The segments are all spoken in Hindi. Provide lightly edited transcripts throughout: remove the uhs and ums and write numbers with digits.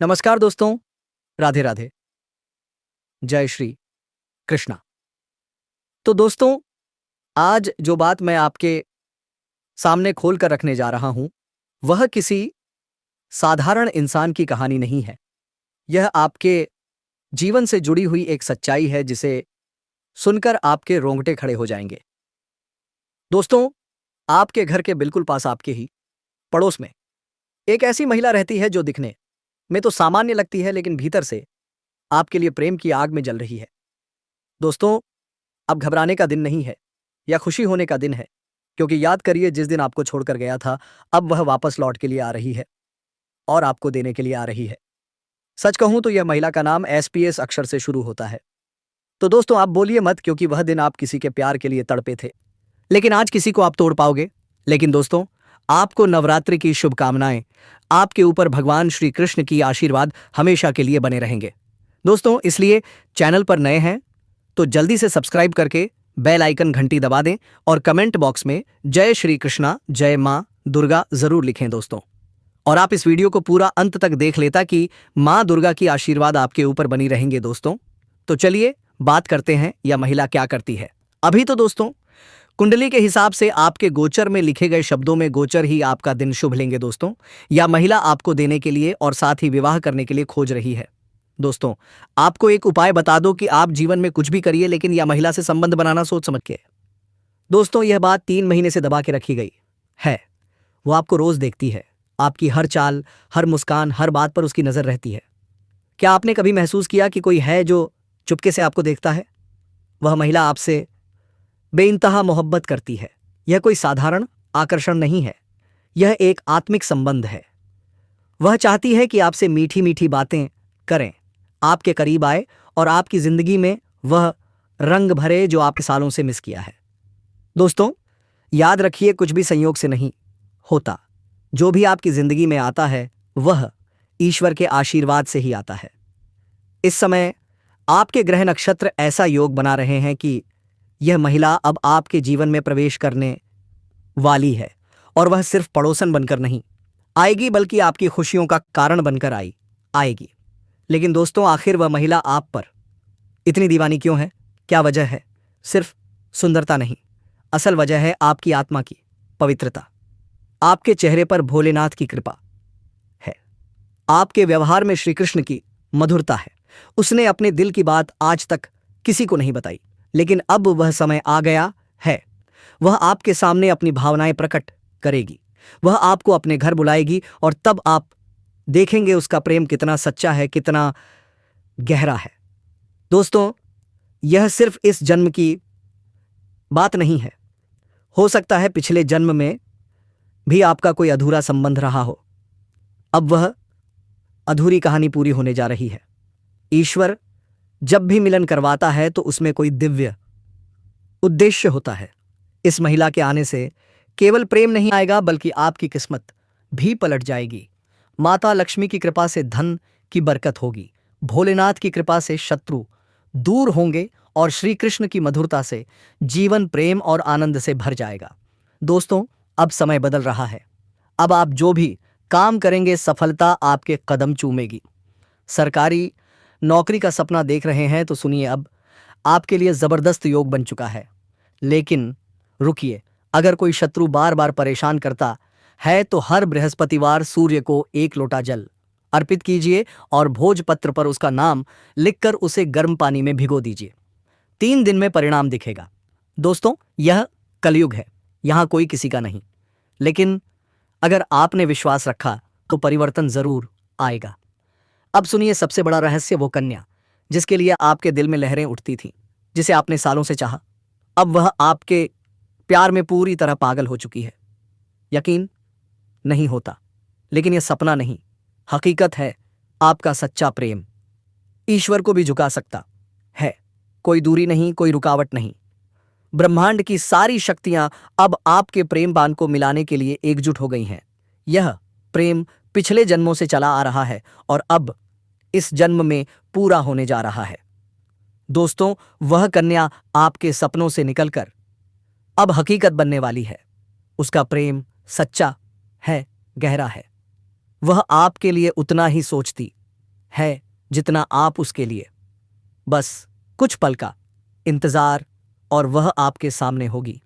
नमस्कार दोस्तों, राधे राधे, जय श्री कृष्णा। तो दोस्तों, आज जो बात मैं आपके सामने खोल कर रखने जा रहा हूं, वह किसी साधारण इंसान की कहानी नहीं है। यह आपके जीवन से जुड़ी हुई एक सच्चाई है जिसे सुनकर आपके रोंगटे खड़े हो जाएंगे। दोस्तों, आपके घर के बिल्कुल पास आपके ही पड़ोस में एक ऐसी महिला रहती है जो दिखने में तो सामान्य लगती है, लेकिन भीतर से आपके लिए प्रेम की आग में जल रही है। दोस्तों, अब घबराने का दिन नहीं है या खुशी होने का दिन है, क्योंकि याद करिए जिस दिन आपको छोड़कर गया था, अब वह वापस लौट के लिए आ रही है और आपको देने के लिए आ रही है। सच कहूं तो यह महिला का नाम एसपीएस अक्षर से शुरू होता है। तो दोस्तों, आप बोलिए मत, क्योंकि वह दिन आप किसी के प्यार के लिए तड़पे थे, लेकिन आज किसी को आप तोड़ पाओगे। लेकिन दोस्तों, आपको नवरात्रि की शुभकामनाएं। आपके ऊपर भगवान श्री कृष्ण की आशीर्वाद हमेशा के लिए बने रहेंगे। दोस्तों, इसलिए चैनल पर नए हैं तो जल्दी से सब्सक्राइब करके बेल आइकन घंटी दबा दें और कमेंट बॉक्स में जय श्री कृष्णा, जय मां दुर्गा जरूर लिखें दोस्तों। और आप इस वीडियो को पूरा अंत तक देख लेता कि मां दुर्गा की आशीर्वाद आपके ऊपर बनी रहेंगे दोस्तों। तो चलिए बात करते हैं यह महिला क्या करती है। अभी तो दोस्तों, कुंडली के हिसाब से आपके गोचर में लिखे गए शब्दों में गोचर ही आपका दिन शुभ लेंगे दोस्तों। यह महिला आपको देने के लिए और साथ ही विवाह करने के लिए खोज रही है। दोस्तों, आपको एक उपाय बता दो कि आप जीवन में कुछ भी करिए, लेकिन यह महिला से संबंध बनाना सोच समझ के। दोस्तों, यह बात 3 महीने से दबा के रखी गई है। वो आपको रोज देखती है, आपकी हर चाल, हर मुस्कान, हर बात पर उसकी नजर रहती है। क्या आपने कभी महसूस किया कि कोई है जो चुपके से आपको देखता है? वह महिला आपसे बेइंतहा मोहब्बत करती है। यह कोई साधारण आकर्षण नहीं है, यह एक आत्मिक संबंध है। वह चाहती है कि आपसे मीठी मीठी बातें करें, आपके करीब आए और आपकी जिंदगी में वह रंग भरे जो आपने सालों से मिस किया है। दोस्तों, याद रखिए, कुछ भी संयोग से नहीं होता। जो भी आपकी जिंदगी में आता है वह ईश्वर के आशीर्वाद से ही आता है। इस समय आपके ग्रह नक्षत्र ऐसा योग बना रहे हैं कि यह महिला अब आपके जीवन में प्रवेश करने वाली है, और वह सिर्फ पड़ोसन बनकर नहीं आएगी, बल्कि आपकी खुशियों का कारण बनकर आएगी। लेकिन दोस्तों, आखिर वह महिला आप पर इतनी दीवानी क्यों है? क्या वजह है? सिर्फ सुंदरता नहीं, असल वजह है आपकी आत्मा की पवित्रता। आपके चेहरे पर भोलेनाथ की कृपा है, आपके व्यवहार में श्री कृष्ण की मधुरता है। उसने अपने दिल की बात आज तक किसी को नहीं बताई, लेकिन अब वह समय आ गया है। वह आपके सामने अपनी भावनाएं प्रकट करेगी। वह आपको अपने घर बुलाएगी और तब आप देखेंगे उसका प्रेम कितना सच्चा है, कितना गहरा है। दोस्तों, यह सिर्फ इस जन्म की बात नहीं है। हो सकता है पिछले जन्म में भी आपका कोई अधूरा संबंध रहा हो। अब वह अधूरी कहानी पूरी होने जा रही है। ईश्वर जब भी मिलन करवाता है तो उसमें कोई दिव्य उद्देश्य होता है। इस महिला के आने से केवल प्रेम नहीं आएगा, बल्कि आपकी किस्मत भी पलट जाएगी। माता लक्ष्मी की कृपा से धन की बरकत होगी, भोलेनाथ की कृपा से शत्रु दूर होंगे और श्री कृष्ण की मधुरता से जीवन प्रेम और आनंद से भर जाएगा। दोस्तों, अब समय बदल रहा है। अब आप जो भी काम करेंगे, सफलता आपके कदम चूमेगी। सरकारी नौकरी का सपना देख रहे हैं तो सुनिए, अब आपके लिए जबरदस्त योग बन चुका है। लेकिन रुकिए, अगर कोई शत्रु बार बार परेशान करता है तो हर बृहस्पतिवार सूर्य को 1 लोटा जल अर्पित कीजिए और भोजपत्र पर उसका नाम लिखकर उसे गर्म पानी में भिगो दीजिए। 3 दिन में परिणाम दिखेगा। दोस्तों, यह कलयुग है, यहां कोई किसी का नहीं, लेकिन अगर आपने विश्वास रखा तो परिवर्तन जरूर आएगा। अब सुनिए सबसे बड़ा रहस्य, वो कन्या जिसके लिए आपके दिल में लहरें उठती थीं, जिसे आपने सालों से चाहा, अब वह आपके प्यार में पूरी तरह पागल हो चुकी है। यकीन नहीं होता, लेकिन यह सपना नहीं, हकीकत है। आपका सच्चा प्रेम ईश्वर को भी झुका सकता है। कोई दूरी नहीं, कोई रुकावट नहीं। ब्रह्मांड की सारी शक्तियां अब आपके प्रेम बांध को मिलाने के लिए एकजुट हो गई हैं। यह प्रेम पिछले जन्मों से चला आ रहा है और अब इस जन्म में पूरा होने जा रहा है। दोस्तों, वह कन्या आपके सपनों से निकलकर अब हकीकत बनने वाली है। उसका प्रेम सच्चा है, गहरा है। वह आपके लिए उतना ही सोचती है जितना आप उसके लिए। बस कुछ पल का इंतजार और वह आपके सामने होगी।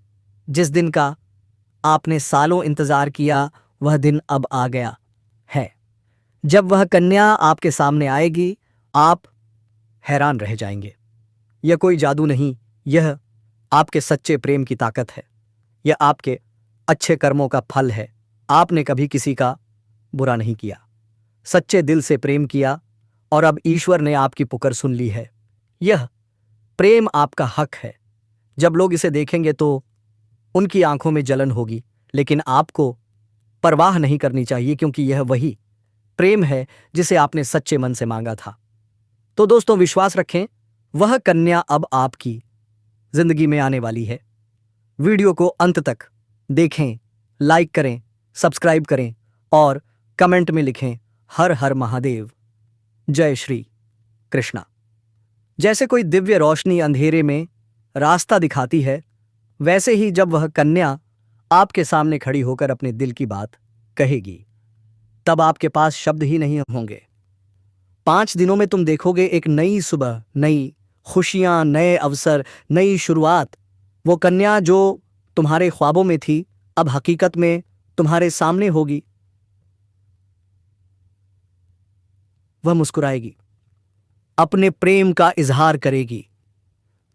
जिस दिन का आपने सालों इंतजार किया वह दिन अब आ गया है। जब वह कन्या आपके सामने आएगी आप हैरान रह जाएंगे। यह कोई जादू नहीं, यह आपके सच्चे प्रेम की ताकत है। यह आपके अच्छे कर्मों का फल है। आपने कभी किसी का बुरा नहीं किया, सच्चे दिल से प्रेम किया और अब ईश्वर ने आपकी पुकार सुन ली है। यह प्रेम आपका हक है। जब लोग इसे देखेंगे तो उनकी आंखों में जलन होगी, लेकिन आपको परवाह नहीं करनी चाहिए क्योंकि यह वही प्रेम है जिसे आपने सच्चे मन से मांगा था। तो दोस्तों, विश्वास रखें, वह कन्या अब आपकी जिंदगी में आने वाली है। वीडियो को अंत तक देखें, लाइक करें, सब्सक्राइब करें और कमेंट में लिखें हर हर महादेव, जय श्री कृष्णा। जैसे कोई दिव्य रोशनी अंधेरे में रास्ता दिखाती है, वैसे ही जब वह कन्या आपके सामने खड़ी होकर अपने दिल की बात कहेगी, तब आपके पास शब्द ही नहीं होंगे। 5 दिनों में तुम देखोगे एक नई सुबह, नई खुशियां, नए अवसर, नई शुरुआत। वो कन्या जो तुम्हारे ख्वाबों में थी अब हकीकत में तुम्हारे सामने होगी। वह मुस्कुराएगी, अपने प्रेम का इजहार करेगी,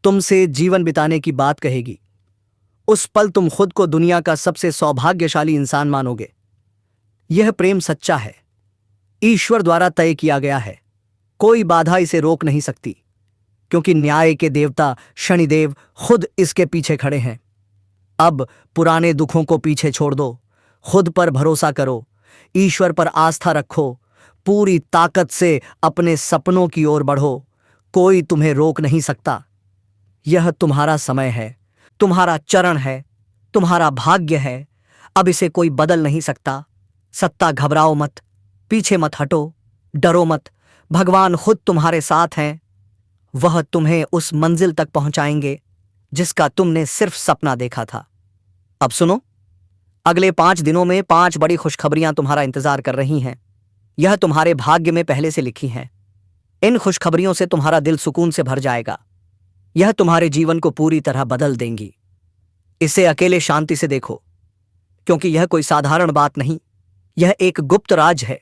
तुमसे जीवन बिताने की बात कहेगी। उस पल तुम खुद को दुनिया का सबसे सौभाग्यशाली इंसान मानोगे। यह प्रेम सच्चा है, ईश्वर द्वारा तय किया गया है। कोई बाधा इसे रोक नहीं सकती क्योंकि न्याय के देवता शनिदेव खुद इसके पीछे खड़े हैं। अब पुराने दुखों को पीछे छोड़ दो, खुद पर भरोसा करो, ईश्वर पर आस्था रखो, पूरी ताकत से अपने सपनों की ओर बढ़ो। कोई तुम्हें रोक नहीं सकता। यह तुम्हारा समय है, तुम्हारा चरण है, तुम्हारा भाग्य है। अब इसे कोई बदल नहीं सकता। सत्ता, घबराओ मत, पीछे मत हटो, डरो मत। भगवान खुद तुम्हारे साथ हैं। वह तुम्हें उस मंजिल तक पहुंचाएंगे जिसका तुमने सिर्फ सपना देखा था। अब सुनो, अगले 5 दिनों में 5 बड़ी खुशखबरियां तुम्हारा इंतजार कर रही हैं। यह तुम्हारे भाग्य में पहले से लिखी हैं। इन खुशखबरियों से तुम्हारा दिल सुकून से भर जाएगा। यह तुम्हारे जीवन को पूरी तरह बदल देंगी। इसे अकेले शांति से देखो क्योंकि यह कोई साधारण बात नहीं, यह एक गुप्त राज है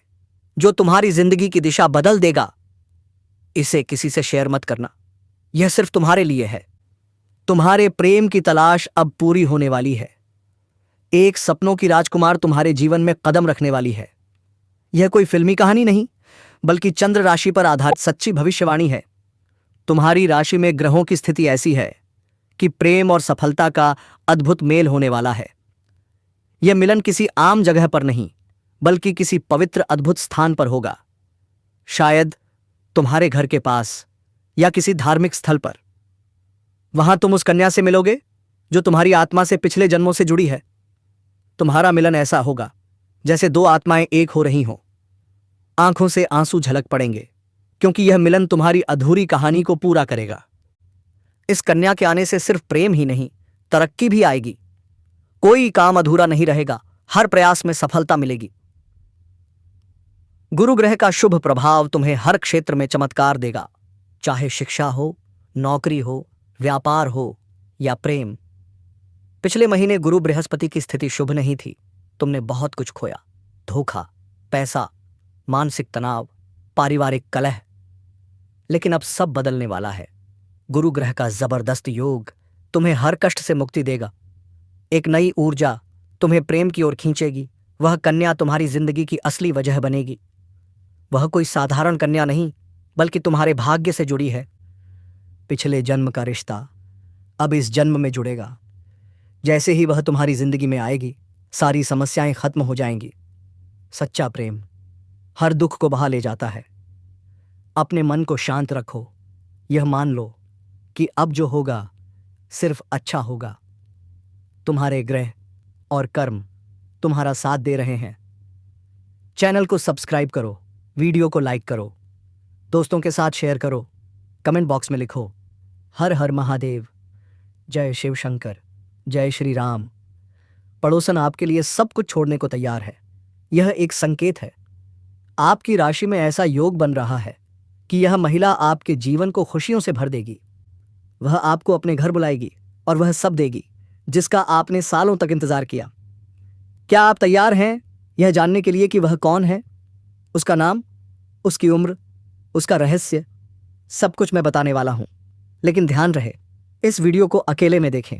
जो तुम्हारी जिंदगी की दिशा बदल देगा। इसे किसी से शेयर मत करना, यह सिर्फ तुम्हारे लिए है। तुम्हारे प्रेम की तलाश अब पूरी होने वाली है। एक सपनों की राजकुमार तुम्हारे जीवन में कदम रखने वाली है। यह कोई फिल्मी कहानी नहीं बल्कि चंद्र राशि पर आधारित सच्ची भविष्यवाणी है। तुम्हारी राशि में ग्रहों की स्थिति ऐसी है कि प्रेम और सफलता का अद्भुत मेल होने वाला है। यह मिलन किसी आम जगह पर नहीं बल्कि किसी पवित्र अद्भुत स्थान पर होगा। शायद तुम्हारे घर के पास या किसी धार्मिक स्थल पर। वहां तुम उस कन्या से मिलोगे जो तुम्हारी आत्मा से पिछले जन्मों से जुड़ी है। तुम्हारा मिलन ऐसा होगा जैसे 2 आत्माएं एक हो रही हों। आंखों से आंसू झलक पड़ेंगे क्योंकि यह मिलन तुम्हारी अधूरी कहानी को पूरा करेगा। इस कन्या के आने से सिर्फ प्रेम ही नहीं, तरक्की भी आएगी। कोई काम अधूरा नहीं रहेगा, हर प्रयास में सफलता मिलेगी। गुरु ग्रह का शुभ प्रभाव तुम्हें हर क्षेत्र में चमत्कार देगा, चाहे शिक्षा हो, नौकरी हो, व्यापार हो या प्रेम। पिछले महीने गुरु बृहस्पति की स्थिति शुभ नहीं थी। तुमने बहुत कुछ खोया, धोखा, पैसा, मानसिक तनाव, पारिवारिक कलह। लेकिन अब सब बदलने वाला है। गुरु ग्रह का जबरदस्त योग तुम्हें हर कष्ट से मुक्ति देगा। एक नई ऊर्जा तुम्हें प्रेम की ओर खींचेगी। वह कन्या तुम्हारी जिंदगी की असली वजह बनेगी। वह कोई साधारण कन्या नहीं बल्कि तुम्हारे भाग्य से जुड़ी है। पिछले जन्म का रिश्ता अब इस जन्म में जुड़ेगा। जैसे ही वह तुम्हारी जिंदगी में आएगी, सारी समस्याएं खत्म हो जाएंगी। सच्चा प्रेम हर दुख को बहा ले जाता है। अपने मन को शांत रखो, यह मान लो कि अब जो होगा सिर्फ अच्छा होगा। तुम्हारे ग्रह और कर्म तुम्हारा साथ दे रहे हैं। चैनल को सब्सक्राइब करो, वीडियो को लाइक करो, दोस्तों के साथ शेयर करो, कमेंट बॉक्स में लिखो हर हर महादेव, जय शिव शंकर, जय श्री राम। पड़ोसन आपके लिए सब कुछ छोड़ने को तैयार है। यह एक संकेत है। आपकी राशि में ऐसा योग बन रहा है कि यह महिला आपके जीवन को खुशियों से भर देगी। वह आपको अपने घर बुलाएगी और वह सब देगी जिसका आपने सालों तक इंतजार किया। क्या आप तैयार हैं यह जानने के लिए कि वह कौन है? उसका नाम, उसकी उम्र, उसका रहस्य, सब कुछ मैं बताने वाला हूं। लेकिन ध्यान रहे, इस वीडियो को अकेले में देखें,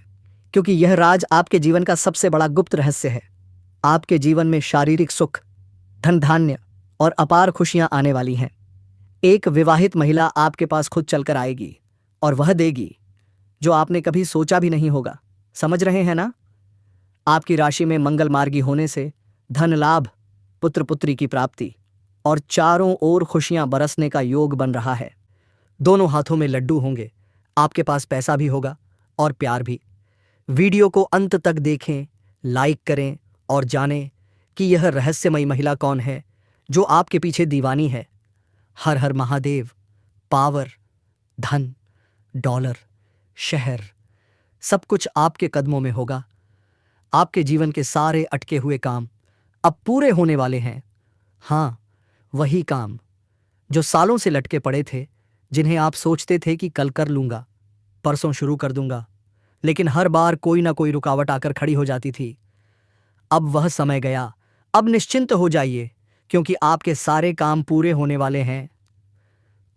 क्योंकि यह राज आपके जीवन का सबसे बड़ा गुप्त रहस्य है। आपके जीवन में शारीरिक सुख, धन धान्य और अपार खुशियां आने वाली हैं। एक विवाहित महिला आपके पास खुद चलकर आएगी और वह देगी जो आपने कभी सोचा भी नहीं होगा। समझ रहे हैं ना? आपकी राशि में मंगल मार्गी होने से धन लाभ, पुत्र पुत्री की प्राप्ति और चारों ओर खुशियां बरसने का योग बन रहा है। दोनों हाथों में लड्डू होंगे, आपके पास पैसा भी होगा और प्यार भी। वीडियो को अंत तक देखें, लाइक करें और जानें कि यह रहस्यमयी महिला कौन है जो आपके पीछे दीवानी है। हर हर महादेव। पावर, धन, डॉलर, शहर, सब कुछ आपके कदमों में होगा। आपके जीवन के सारे अटके हुए काम अब पूरे होने वाले हैं। हाँ, वही काम जो सालों से लटके पड़े थे, जिन्हें आप सोचते थे कि कल कर लूंगा, परसों शुरू कर दूंगा, लेकिन हर बार कोई ना कोई रुकावट आकर खड़ी हो जाती थी। अब वह समय गया। अब निश्चिंत हो जाइए, क्योंकि आपके सारे काम पूरे होने वाले हैं।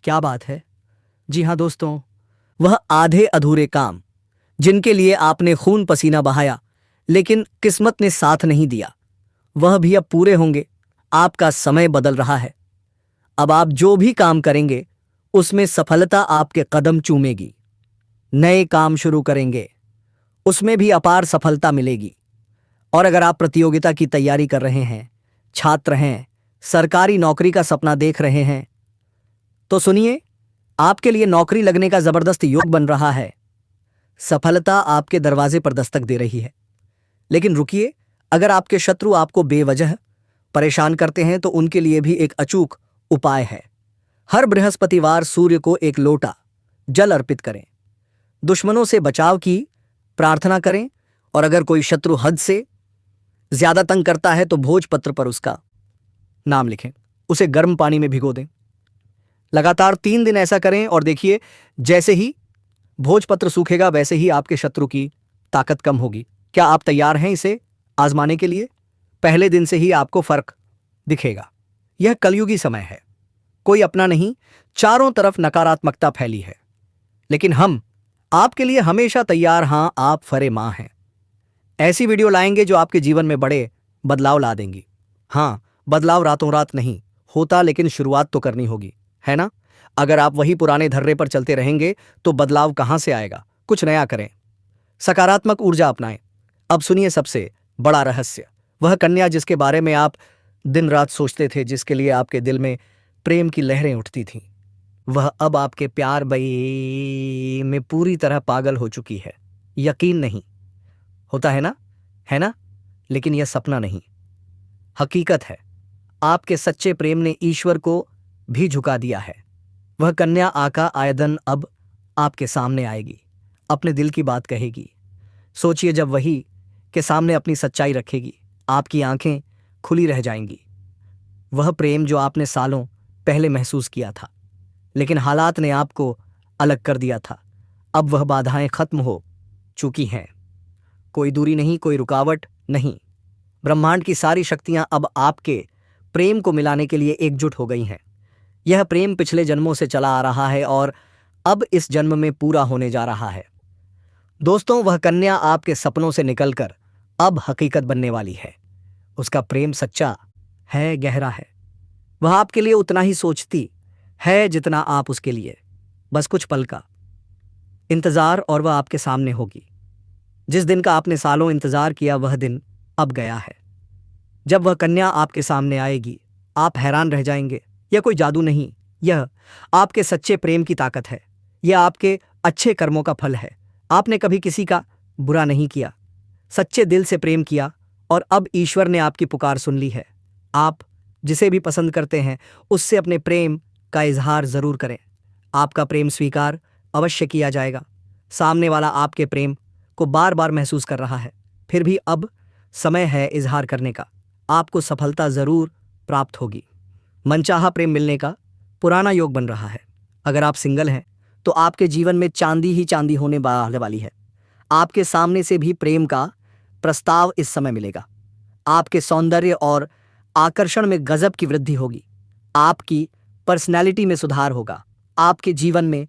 क्या बात है? जी हाँ दोस्तों, वह आधे अधूरे काम जिनके लिए आपने खून पसीना बहाया लेकिन किस्मत ने साथ नहीं दिया, वह भी अब पूरे होंगे। आपका समय बदल रहा है। अब आप जो भी काम करेंगे उसमें सफलता आपके कदम चूमेगी। नए काम शुरू करेंगे, उसमें भी अपार सफलता मिलेगी। और अगर आप प्रतियोगिता की तैयारी कर रहे हैं, छात्र हैं, सरकारी नौकरी का सपना देख रहे हैं, तो सुनिए, आपके लिए नौकरी लगने का जबरदस्त योग बन रहा है। सफलता आपके दरवाजे पर दस्तक दे रही है। लेकिन रुकिए, अगर आपके शत्रु आपको बेवजह परेशान करते हैं तो उनके लिए भी एक अचूक उपाय है। हर बृहस्पतिवार सूर्य को एक लोटा जल अर्पित करें, दुश्मनों से बचाव की प्रार्थना करें, और अगर कोई शत्रु हद से ज्यादा तंग करता है तो भोजपत्र पर उसका नाम लिखें, उसे गर्म पानी में भिगो दें। लगातार 3 दिन ऐसा करें और देखिए, जैसे ही भोजपत्र सूखेगा वैसे ही आपके शत्रु की ताकत कम होगी। क्या आप तैयार हैं इसे आजमाने के लिए? पहले दिन से ही आपको फर्क दिखेगा। यह कलयुगी समय है, कोई अपना नहीं, चारों तरफ नकारात्मकता फैली है, लेकिन हम आपके लिए हमेशा तैयार। हां, आप फरे मां हैं। ऐसी वीडियो लाएंगे जो आपके जीवन में बड़े बदलाव ला देंगी। हां, बदलाव रातों रात नहीं होता, लेकिन शुरुआत तो करनी होगी, है ना? अगर आप वही पुराने धर्रे पर चलते रहेंगे तो बदलाव कहां से आएगा? कुछ नया करें, सकारात्मक ऊर्जा अपनाएं। अब सुनिए सबसे बड़ा रहस्य, वह कन्या जिसके बारे में आप दिन रात सोचते थे, जिसके लिए आपके दिल में प्रेम की लहरें उठती थीं, वह अब आपके प्यार बई में पूरी तरह पागल हो चुकी है। यकीन नहीं होता है ना? है ना? लेकिन यह सपना नहीं, हकीकत है। आपके सच्चे प्रेम ने ईश्वर को भी झुका दिया है। वह कन्या आका आयदन अब आपके सामने आएगी, अपने दिल की बात कहेगी। सोचिए, जब वही के सामने अपनी सच्चाई रखेगी, आपकी आंखें खुली रह जाएंगी। वह प्रेम जो आपने सालों पहले महसूस किया था, लेकिन हालात ने आपको अलग कर दिया था, अब वह बाधाएं खत्म हो चुकी हैं। कोई दूरी नहीं, कोई रुकावट नहीं। ब्रह्मांड की सारी शक्तियां अब आपके प्रेम को मिलाने के लिए एकजुट हो गई हैं। यह प्रेम पिछले जन्मों से चला आ रहा है और अब इस जन्म में पूरा होने जा रहा है। दोस्तों, वह कन्या आपके सपनों से निकलकर अब हकीकत बनने वाली है। उसका प्रेम सच्चा है, गहरा है। वह आपके लिए उतना ही सोचती है जितना आप उसके लिए। बस कुछ पल का इंतजार और वह आपके सामने होगी। जिस दिन का आपने सालों इंतजार किया, वह दिन अब गया है। जब वह कन्या आपके सामने आएगी, आप हैरान रह जाएंगे। यह कोई जादू नहीं, यह आपके सच्चे प्रेम की ताकत है। यह आपके अच्छे कर्मों का फल है। आपने कभी किसी का बुरा नहीं किया, सच्चे दिल से प्रेम किया, और अब ईश्वर ने आपकी पुकार सुन ली है। आप जिसे भी पसंद करते हैं उससे अपने प्रेम का इजहार जरूर करें। आपका प्रेम स्वीकार अवश्य किया जाएगा। सामने वाला आपके प्रेम को बार बार महसूस कर रहा है, फिर भी अब समय है इजहार करने का। आपको सफलता जरूर प्राप्त होगी। मनचाहा प्रेम मिलने का पुराना योग बन रहा है। अगर आप सिंगल हैं तो आपके जीवन में चांदी ही चांदी होने वाली है। आपके सामने से भी प्रेम का प्रस्ताव इस समय मिलेगा। आपके सौंदर्य और आकर्षण में गजब की वृद्धि होगी। आपकी पर्सनैलिटी में सुधार होगा। आपके जीवन में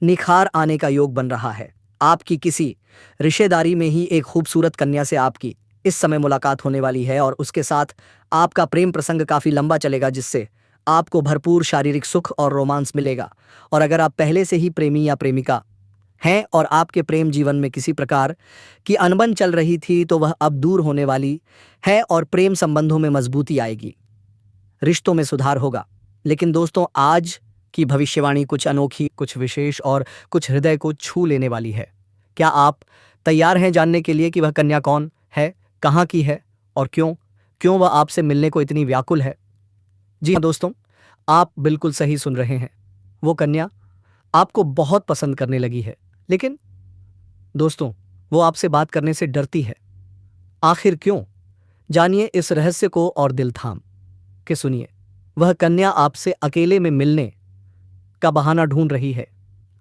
निखार आने का योग बन रहा है। आपकी किसी रिश्तेदारी में ही एक खूबसूरत कन्या से आपकी इस समय मुलाकात होने वाली है और उसके साथ आपका प्रेम प्रसंग काफी लंबा चलेगा, जिससे आपको भरपूर शारीरिक सुख और रोमांस मिलेगा। और अगर आप पहले से ही प्रेमी या प्रेमिका हैं और आपके प्रेम जीवन में किसी प्रकार की अनबन चल रही थी तो वह अब दूर होने वाली है और प्रेम संबंधों में मजबूती आएगी, रिश्तों में सुधार होगा। लेकिन दोस्तों, आज की भविष्यवाणी कुछ अनोखी, कुछ विशेष और कुछ हृदय को छू लेने वाली है। क्या आप तैयार हैं जानने के लिए कि वह कन्या कौन है, कहाँ की है और क्यों क्यों वह आपसे मिलने को इतनी व्याकुल है? जी हाँ दोस्तों, आप बिल्कुल सही सुन रहे हैं। वो कन्या आपको बहुत पसंद करने लगी है, लेकिन दोस्तों, वो आपसे बात करने से डरती है। आखिर क्यों? जानिए इस रहस्य को और दिल थाम के सुनिए। वह कन्या आपसे अकेले में मिलने का बहाना ढूंढ रही है।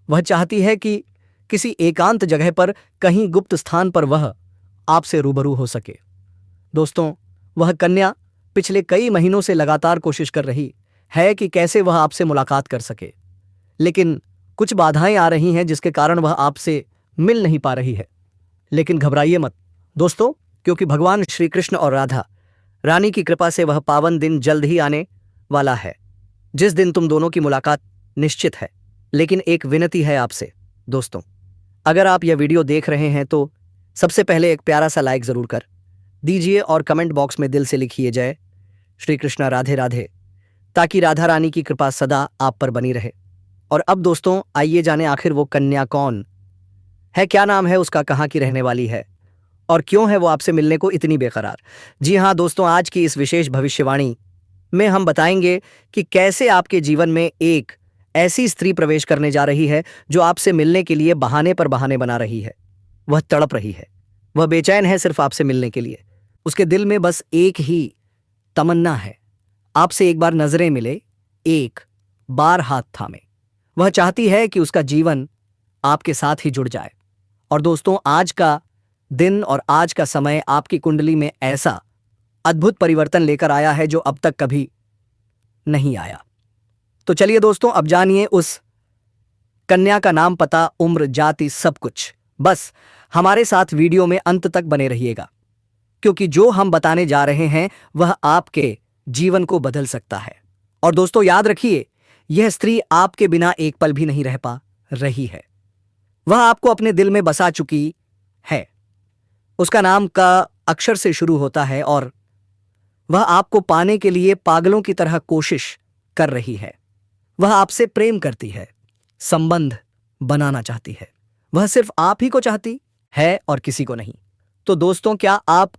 वह चाहती है कि किसी एकांत जगह पर, कहीं गुप्त स्थान पर वह आपसे रूबरू हो सके। दोस्तों, वह कन्या पिछले कई महीनों से लगातार कोशिश कर रही है कि कैसे वह आपसे मुलाकात कर सके, लेकिन कुछ बाधाएं आ रही हैं जिसके कारण वह आपसे मिल नहीं पा रही है। लेकिन घबराइए मत दोस्तों, क्योंकि भगवान श्री कृष्ण और राधा रानी की कृपा से वह पावन दिन जल्द ही आने वाला है, जिस दिन तुम दोनों की मुलाकात निश्चित है। लेकिन एक विनती है आपसे दोस्तों, अगर आप यह वीडियो देख रहे हैं तो सबसे पहले एक प्यारा सा लाइक जरूर कर दीजिए और कमेंट बॉक्स में दिल से लिखिए जय श्री कृष्णा राधे राधे, ताकि राधा रानी की कृपा सदा आप पर बनी रहे। और अब दोस्तों, आइए जाने आखिर वो कन्या कौन है, क्या नाम है उसका, कहाँ की रहने वाली है और क्यों है वो आपसे मिलने को इतनी बेकरार। जी हाँ दोस्तों, आज की इस विशेष भविष्यवाणी में हम बताएंगे कि कैसे आपके जीवन में एक ऐसी स्त्री प्रवेश करने जा रही है जो आपसे मिलने के लिए बहाने पर बहाने बना रही है। वह तड़प रही है, वह बेचैन है सिर्फ आपसे मिलने के लिए। उसके दिल में बस एक ही तमन्ना है, आपसे एक बार नजरें मिले, एक बार हाथ थामे। वह चाहती है कि उसका जीवन आपके साथ ही जुड़ जाए। और दोस्तों, आज का दिन और आज का समय आपकी कुंडली में ऐसा अद्भुत परिवर्तन लेकर आया है जो अब तक कभी नहीं आया। तो चलिए दोस्तों, अब जानिए उस कन्या का नाम, पता, उम्र, जाति, सब कुछ। बस हमारे साथ वीडियो में अंत तक बने रहिएगा, क्योंकि जो हम बताने जा रहे हैं वह आपके जीवन को बदल सकता है। और दोस्तों याद रखिए, यह स्त्री आपके बिना एक पल भी नहीं रह पा रही है। वह आपको अपने दिल में बसा चुकी है। उसका नाम का अक्षर से शुरू होता है और वह आपको पाने के लिए पागलों की तरह कोशिश कर रही है। वह आपसे प्रेम करती है, संबंध बनाना चाहती है। वह सिर्फ आप ही को चाहती है और किसी को नहीं। तो दोस्तों, क्या आप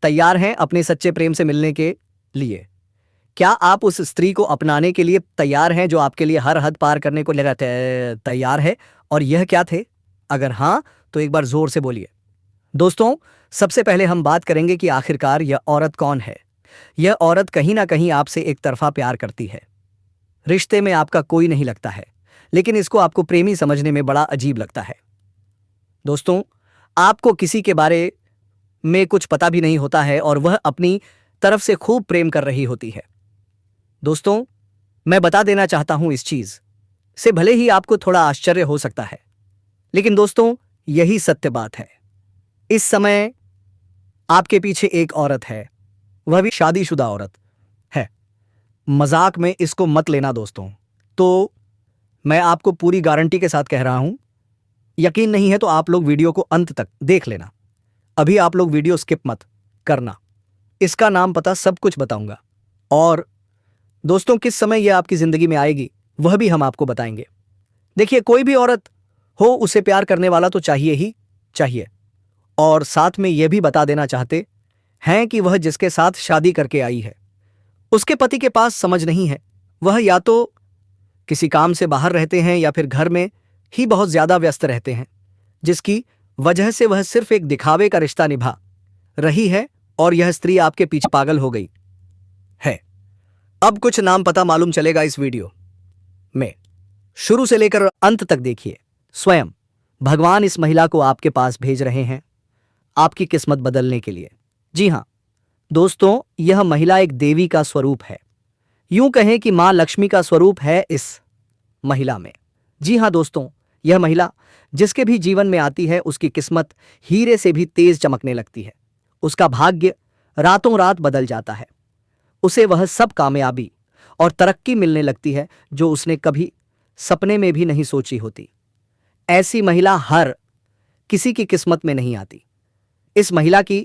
तैयार हैं अपने सच्चे प्रेम से मिलने के लिए? क्या आप उस स्त्री को अपनाने के लिए तैयार हैं जो आपके लिए हर हद पार करने को लगा तैयार है? और यह क्या थे? अगर हां तो एक बार जोर से बोलिए। दोस्तों, सबसे पहले हम बात करेंगे कि आखिरकार यह औरत कौन है। यह औरत कहीं ना कहीं आपसे एक तरफा प्यार करती है। रिश्ते में आपका कोई नहीं लगता है, लेकिन इसको आपको प्रेमी समझने में बड़ा अजीब लगता है। दोस्तों, आपको किसी के बारे में कुछ पता भी नहीं होता है और वह अपनी तरफ से खूब प्रेम कर रही होती है। दोस्तों, मैं बता देना चाहता हूं, इस चीज से भले ही आपको थोड़ा आश्चर्य हो सकता है, लेकिन दोस्तों यही सत्य बात है। इस समय आपके पीछे एक औरत है, वह भी शादीशुदा औरत है। मजाक में इसको मत लेना दोस्तों। तो मैं आपको पूरी गारंटी के साथ कह रहा हूं, यकीन नहीं है तो आप लोग वीडियो को अंत तक देख लेना। अभी आप लोग वीडियो स्किप मत करना, इसका नाम, पता, सब कुछ बताऊंगा। और दोस्तों, किस समय यह आपकी जिंदगी में आएगी वह भी हम आपको बताएंगे। देखिए, कोई भी औरत हो, उसे प्यार करने वाला तो चाहिए ही चाहिए। और साथ में यह भी बता देना चाहते हैं कि वह जिसके साथ शादी करके आई है उसके पति के पास समझ नहीं है। वह या तो किसी काम से बाहर रहते हैं या फिर घर में ही बहुत ज्यादा व्यस्त रहते हैं, जिसकी वजह से वह सिर्फ एक दिखावे का रिश्ता निभा रही है और यह स्त्री आपके पीछे पागल हो गई है। अब कुछ नाम पता मालूम चलेगा इस वीडियो में, शुरू से लेकर अंत तक देखिए। स्वयं भगवान इस महिला को आपके पास भेज रहे हैं आपकी किस्मत बदलने के लिए। जी हां दोस्तों, यह महिला एक देवी का स्वरूप है। यूं कहें कि मां लक्ष्मी का स्वरूप है इस महिला में। जी हां दोस्तों, यह महिला जिसके भी जीवन में आती है उसकी किस्मत हीरे से भी तेज चमकने लगती है। उसका भाग्य रातों रात बदल जाता है। उसे वह सब कामयाबी और तरक्की मिलने लगती है जो उसने कभी सपने में भी नहीं सोची होती। ऐसी महिला हर किसी की किस्मत में नहीं आती। इस महिला की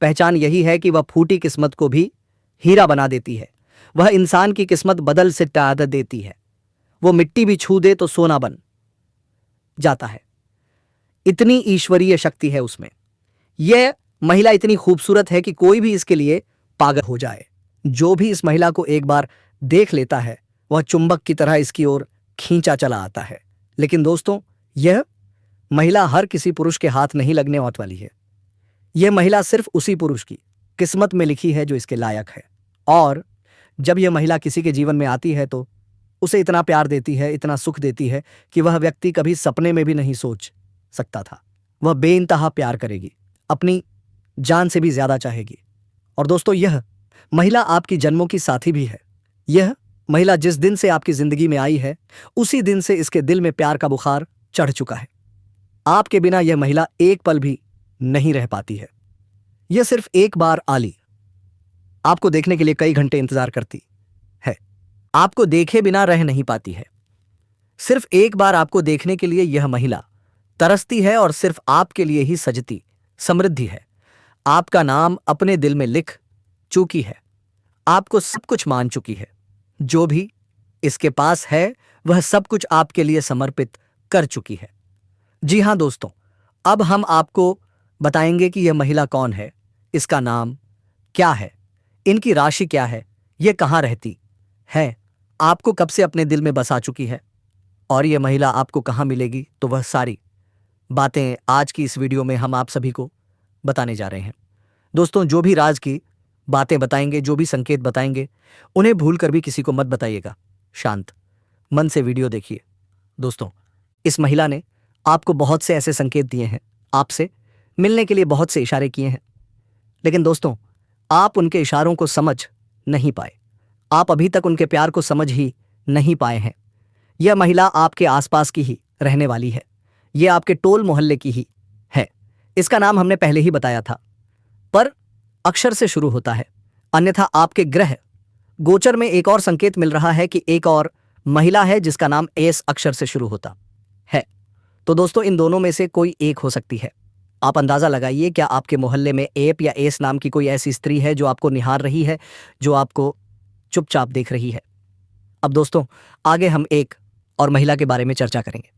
पहचान यही है कि वह फूटी किस्मत को भी हीरा बना देती है। वह इंसान की किस्मत बदल से टाद देती है। वो मिट्टी भी छू दे तो सोना बन जाता है। इतनी ईश्वरीय शक्ति है उसमें। यह महिला इतनी खूबसूरत है कि कोई भी इसके लिए पागल हो जाए। जो भी इस महिला को एक बार देख लेता है वह चुंबक की तरह इसकी ओर खींचा चला आता है। लेकिन दोस्तों, यह महिला हर किसी पुरुष के हाथ नहीं लगने वाली है। यह महिला सिर्फ उसी पुरुष की किस्मत में लिखी है जो इसके लायक है। और जब यह महिला किसी के जीवन में आती है तो उसे इतना प्यार देती है, इतना सुख देती है कि वह व्यक्ति कभी सपने में भी नहीं सोच सकता था। वह बेइंतहा प्यार करेगी, अपनी जान से भी ज्यादा चाहेगी। और दोस्तों, यह महिला आपकी जन्मों की साथी भी है। यह महिला जिस दिन से आपकी जिंदगी में आई है उसी दिन से इसके दिल में प्यार का बुखार चढ़ चुका है। आपके बिना यह महिला एक पल भी नहीं रह पाती है। यह सिर्फ एक बार आली आपको देखने के लिए कई घंटे इंतजार करती है। आपको देखे बिना रह नहीं पाती है। सिर्फ एक बार आपको देखने के लिए यह महिला तरसती है और सिर्फ आपके लिए ही सजती समृद्धि है। आपका नाम अपने दिल में लिख चुकी है। आपको सब कुछ मान चुकी है। जो भी इसके पास है वह सब कुछ आपके लिए समर्पित कर चुकी है। जी हां दोस्तों, अब हम आपको बताएंगे कि यह महिला कौन है, इसका नाम क्या है, इनकी राशि क्या है, यह कहां रहती है, आपको कब से अपने दिल में बसा चुकी है और यह महिला आपको कहां मिलेगी। तो वह सारी बातें आज की इस वीडियो में हम आप सभी को बताने जा रहे हैं। दोस्तों, जो भी राज की बातें बताएंगे, जो भी संकेत बताएंगे, उन्हें भूल कर भी किसी को मत बताइएगा। शांत मन से वीडियो देखिए। दोस्तों, इस महिला ने आपको बहुत से ऐसे संकेत दिए हैं, आपसे मिलने के लिए बहुत से इशारे किए हैं, लेकिन दोस्तों आप उनके इशारों को समझ नहीं पाए। आप अभी तक उनके प्यार को समझ ही नहीं पाए हैं। यह महिला आपके आसपास की ही रहने वाली है। यह आपके टोल मोहल्ले की ही है। इसका नाम हमने पहले ही बताया था, पर अक्षर से शुरू होता है। अन्यथा आपके ग्रह गोचर में एक और संकेत मिल रहा है कि एक और महिला है जिसका नाम एस अक्षर से शुरू होता है। तो दोस्तों, इन दोनों में से कोई एक हो सकती है। आप अंदाजा लगाइए, क्या आपके मोहल्ले में एप या एस नाम की कोई ऐसी स्त्री है जो आपको निहार रही है, जो आपको चुपचाप देख रही है। अब दोस्तों, आगे हम एक और महिला के बारे में चर्चा करेंगे।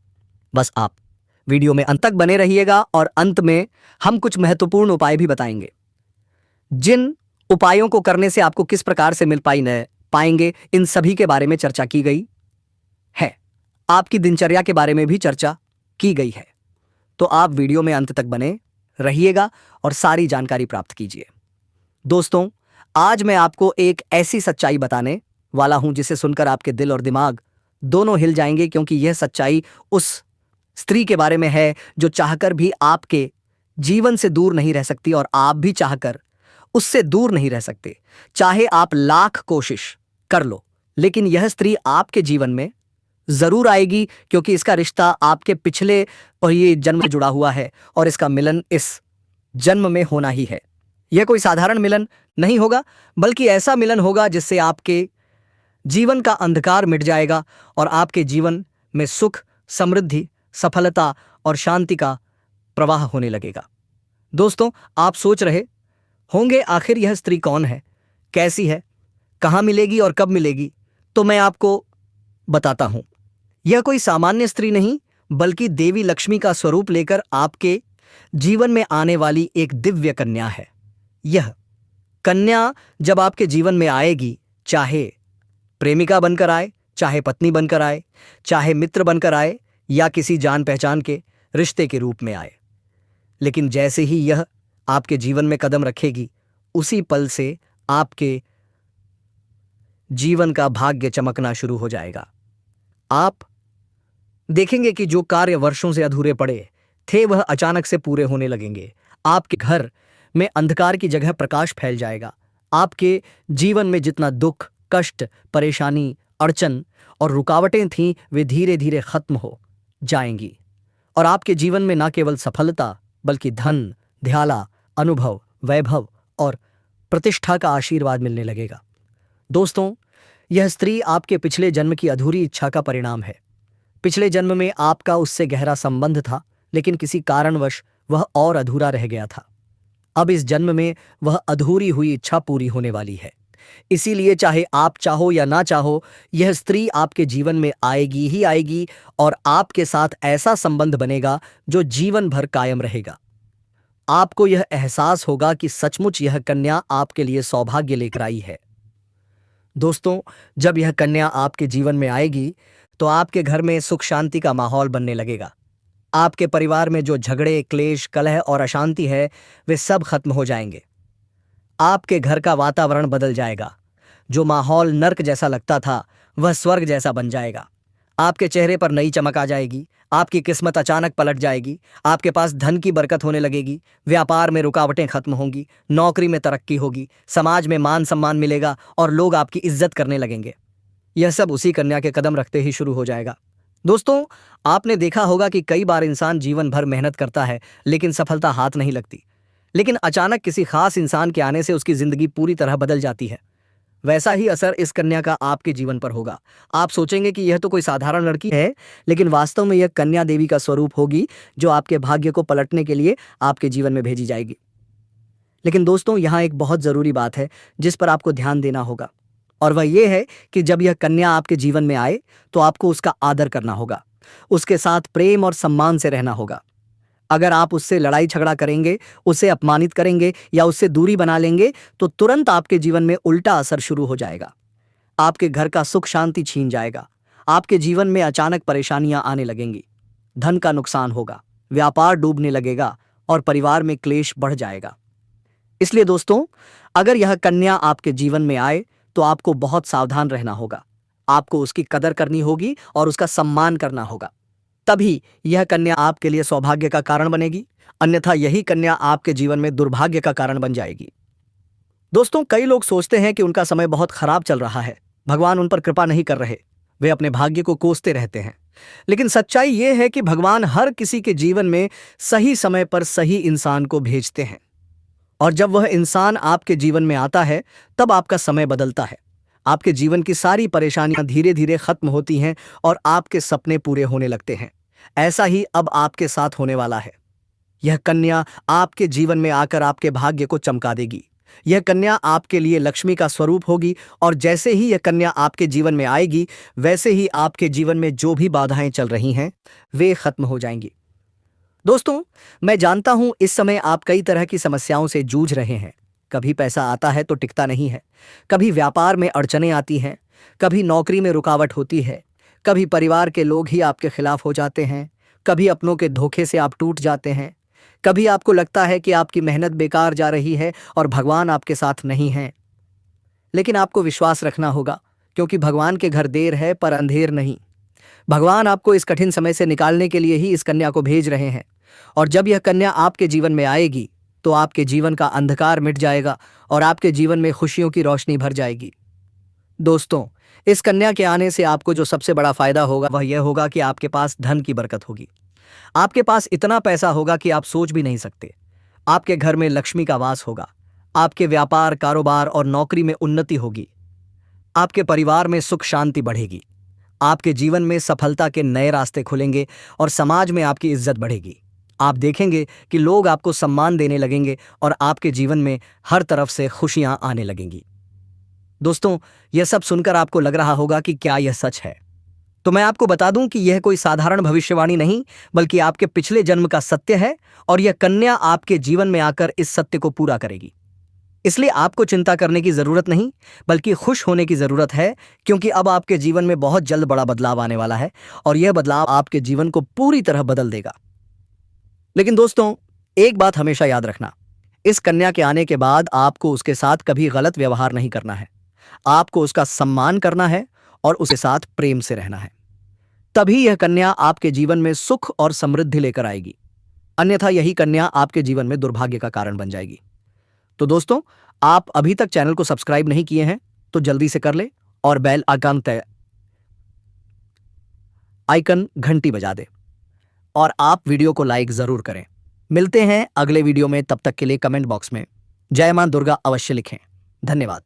बस आप वीडियो में अंत तक बने रहिएगा और अंत में हम कुछ महत्वपूर्ण उपाय भी बताएंगे। जिन उपायों को करने से आपको किस प्रकार से मिल पाएंगे, इन सभी के बारे में चर्चा की गई है। आपकी दिनचर्या के बारे में भी चर्चा की गई है। तो आप वीडियो में अंत तक बने रहिएगा और सारी जानकारी प्राप्त कीजिए। दोस्तों, आज मैं आपको एक ऐसी सच्चाई बताने वाला हूं जिसे सुनकर आपके दिल और दिमाग दोनों हिल जाएंगे, क्योंकि यह सच्चाई उस स्त्री के बारे में है जो चाहकर भी आपके जीवन से दूर नहीं रह सकती और आप भी चाहकर उससे दूर नहीं रह सकते। चाहे आप लाख कोशिश कर लो, लेकिन यह स्त्री आपके जीवन में जरूर आएगी, क्योंकि इसका रिश्ता आपके पिछले और ये जन्म से जुड़ा हुआ है और इसका मिलन इस जन्म में होना ही है। यह कोई साधारण मिलन नहीं होगा, बल्कि ऐसा मिलन होगा जिससे आपके जीवन का अंधकार मिट जाएगा और आपके जीवन में सुख, समृद्धि, सफलता और शांति का प्रवाह होने लगेगा। दोस्तों, आप सोच रहे होंगे आखिर यह स्त्री कौन है, कैसी है, कहां मिलेगी और कब मिलेगी। तो मैं आपको बताता हूं। यह कोई सामान्य स्त्री नहीं, बल्कि देवी लक्ष्मी का स्वरूप लेकर आपके जीवन में आने वाली एक दिव्य कन्या है। यह कन्या जब आपके जीवन में आएगी, चाहे प्रेमिका बनकर आए, चाहे पत्नी बनकर आए, चाहे मित्र बनकर आए या किसी जान पहचान के रिश्ते के रूप में आए, लेकिन जैसे ही यह आपके जीवन में कदम रखेगी, उसी पल से आपके जीवन का भाग्य चमकना शुरू हो जाएगा। आप देखेंगे कि जो कार्य वर्षों से अधूरे पड़े थे वह अचानक से पूरे होने लगेंगे। आपके घर में अंधकार की जगह प्रकाश फैल जाएगा। आपके जीवन में जितना दुख, कष्ट, परेशानी, अड़चन और रुकावटें थीं वे धीरे धीरे खत्म हो जाएंगी और आपके जीवन में न केवल सफलता बल्कि धन, ध्याला, अनुभव, वैभव और प्रतिष्ठा का आशीर्वाद मिलने लगेगा। दोस्तों, यह स्त्री आपके पिछले जन्म की अधूरी इच्छा का परिणाम है। पिछले जन्म में आपका उससे गहरा संबंध था, लेकिन किसी कारणवश वह और अधूरा रह गया था। अब इस जन्म में वह अधूरी हुई इच्छा पूरी होने वाली है। इसीलिए चाहे आप चाहो या ना चाहो, यह स्त्री आपके जीवन में आएगी ही आएगी और आपके साथ ऐसा संबंध बनेगा जो जीवन भर कायम रहेगा। आपको यह एहसास होगा कि सचमुच यह कन्या आपके लिए सौभाग्य लेकर आई है। दोस्तों, जब यह कन्या आपके जीवन में आएगी तो आपके घर में सुख शांति का माहौल बनने लगेगा। आपके परिवार में जो झगड़े, क्लेश, कलह और अशांति है वे सब खत्म हो जाएंगे। आपके घर का वातावरण बदल जाएगा। जो माहौल नर्क जैसा लगता था वह स्वर्ग जैसा बन जाएगा। आपके चेहरे पर नई चमक आ जाएगी। आपकी किस्मत अचानक पलट जाएगी। आपके पास धन की बरकत होने लगेगी। व्यापार में रुकावटें खत्म होंगी। नौकरी में तरक्की होगी। समाज में मान सम्मान मिलेगा और लोग आपकी इज्जत करने लगेंगे। यह सब उसी कन्या के कदम रखते ही शुरू हो जाएगा। दोस्तों, आपने देखा होगा कि कई बार इंसान जीवन भर मेहनत करता है लेकिन सफलता हाथ नहीं लगती। लेकिन अचानक किसी खास इंसान के आने से उसकी जिंदगी पूरी तरह बदल जाती है। वैसा ही असर इस कन्या का आपके जीवन पर होगा। आप सोचेंगे कि यह तो कोई साधारण लड़की है, लेकिन वास्तव में यह कन्या देवी का स्वरूप होगी जो आपके भाग्य को पलटने के लिए आपके जीवन में भेजी जाएगी। लेकिन दोस्तों, यहाँ एक बहुत जरूरी बात है जिस पर आपको ध्यान देना होगा, और वह यह है कि जब यह कन्या आपके जीवन में आए तो आपको उसका आदर करना होगा। उसके साथ प्रेम और सम्मान से रहना होगा। अगर आप उससे लड़ाई झगड़ा करेंगे, उसे अपमानित करेंगे या उससे दूरी बना लेंगे तो तुरंत आपके जीवन में उल्टा असर शुरू हो जाएगा। आपके घर का सुख शांति छीन जाएगा। आपके जीवन में अचानक परेशानियां आने लगेंगी। धन का नुकसान होगा, व्यापार डूबने लगेगा और परिवार में क्लेश बढ़ जाएगा। इसलिए दोस्तों, अगर यह कन्या आपके जीवन में आए तो आपको बहुत सावधान रहना होगा। आपको उसकी कदर करनी होगी और उसका सम्मान करना होगा। तभी यह कन्या आपके लिए सौभाग्य का कारण बनेगी, अन्यथा यही कन्या आपके जीवन में दुर्भाग्य का कारण बन जाएगी। दोस्तों, कई लोग सोचते हैं कि उनका समय बहुत खराब चल रहा है, भगवान उन पर कृपा नहीं कर रहे, वे अपने भाग्य को कोसते रहते हैं। लेकिन सच्चाई यह है कि भगवान हर किसी के जीवन में सही समय पर सही इंसान को भेजते हैं, और जब वह इंसान आपके जीवन में आता है तब आपका समय बदलता है। आपके जीवन की सारी परेशानियां धीरे धीरे खत्म होती हैं और आपके सपने पूरे होने लगते हैं। ऐसा ही अब आपके साथ होने वाला है। यह कन्या आपके जीवन में आकर आपके भाग्य को चमका देगी। यह कन्या आपके लिए लक्ष्मी का स्वरूप होगी, और जैसे ही यह कन्या आपके जीवन में आएगी वैसे ही आपके जीवन में जो भी बाधाएं चल रही हैं वे खत्म हो जाएंगी। दोस्तों, मैं जानता हूं इस समय आप कई तरह की समस्याओं से जूझ रहे हैं। कभी पैसा आता है तो टिकता नहीं है, कभी व्यापार में अड़चनें आती हैं, कभी नौकरी में रुकावट होती है, कभी परिवार के लोग ही आपके खिलाफ हो जाते हैं, कभी अपनों के धोखे से आप टूट जाते हैं, कभी आपको लगता है कि आपकी मेहनत बेकार जा रही है और भगवान आपके साथ नहीं है। लेकिन आपको विश्वास रखना होगा, क्योंकि भगवान के घर देर है पर अंधेर नहीं। भगवान आपको इस कठिन समय से निकालने के लिए ही इस कन्या को भेज रहे हैं, और जब यह कन्या आपके जीवन में आएगी तो आपके जीवन का अंधकार मिट जाएगा और आपके जीवन में खुशियों की रोशनी भर जाएगी। दोस्तों, इस कन्या के आने से आपको जो सबसे बड़ा फायदा होगा वह यह होगा कि आपके पास धन की बरकत होगी। आपके पास इतना पैसा होगा कि आप सोच भी नहीं सकते। आपके घर में लक्ष्मी का वास होगा। आपके व्यापार, कारोबार और नौकरी में उन्नति होगी। आपके परिवार में सुख शांति बढ़ेगी। आपके जीवन में सफलता के नए रास्ते खुलेंगे और समाज में आपकी इज्जत बढ़ेगी। आप देखेंगे कि लोग आपको सम्मान देने लगेंगे और आपके जीवन में हर तरफ से खुशियां आने लगेंगी। दोस्तों, यह सब सुनकर आपको लग रहा होगा कि क्या यह सच है? तो मैं आपको बता दूं कि यह कोई साधारण भविष्यवाणी नहीं, बल्कि आपके पिछले जन्म का सत्य है, और यह कन्या आपके जीवन में आकर इस सत्य को पूरा करेगी। इसलिए आपको चिंता करने की जरूरत नहीं, बल्कि खुश होने की जरूरत है, क्योंकि अब आपके जीवन में बहुत जल्द बड़ा बदलाव आने वाला है, और यह बदलाव आपके जीवन को पूरी तरह बदल देगा। लेकिन दोस्तों, एक बात हमेशा याद रखना, इस कन्या के आने के बाद आपको उसके साथ कभी गलत व्यवहार नहीं करना है। आपको उसका सम्मान करना है और उसके साथ प्रेम से रहना है। तभी यह कन्या आपके जीवन में सुख और समृद्धि लेकर आएगी, अन्यथा यही कन्या आपके जीवन में दुर्भाग्य का कारण बन जाएगी। तो दोस्तों, आप अभी तक चैनल को सब्सक्राइब नहीं किए हैं तो जल्दी से कर ले और बेल आइकन घंटी बजा दे और आप वीडियो को लाइक जरूर करें। मिलते हैं अगले वीडियो में, तब तक के लिए कमेंट बॉक्स में जय मां दुर्गा अवश्य लिखें। धन्यवाद।